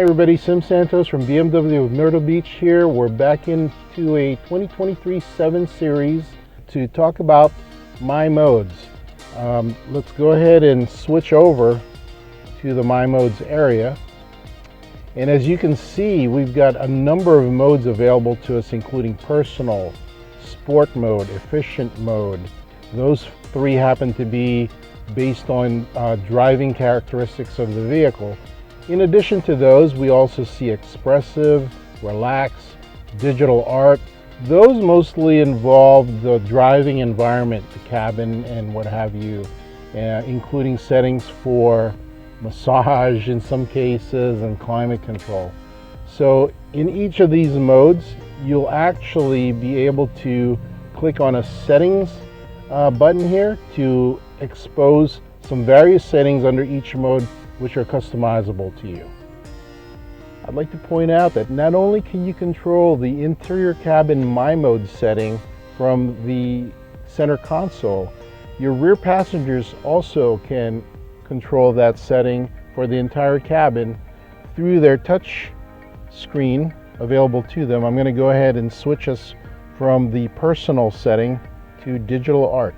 Hi everybody, Santos from BMW of Myrtle Beach here. We're back into a 2023 7 Series to talk about MyModes. Let's go ahead and switch over to the MyModes area. And as you can see, we've got a number of modes available to us, including personal, sport mode, efficient mode. Those three happen to be based on driving characteristics of the vehicle. In addition to those, we also see expressive, relax, digital art. Those mostly involve the driving environment, the cabin and what have you, including settings for massage in some cases and climate control. So in each of these modes, you'll actually be able to click on a settings button here to expose some various settings under each mode, which are customizable to you. I'd like to point out that not only can you control the interior cabin MyModes setting from the center console, your rear passengers also can control that setting for the entire cabin through their touch screen available to them. I'm going to go ahead and switch us from the personal setting to digital art.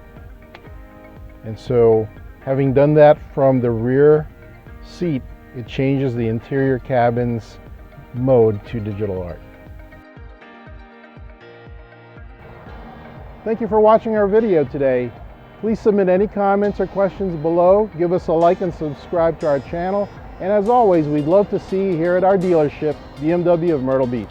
And so, having done that from the rear seat, it changes the interior cabin's mode to digital art. Thank you for watching our video today. Please submit any comments or questions below. Give us a like and subscribe to our channel. And as always, we'd love to see you here at our dealership, BMW of Myrtle Beach.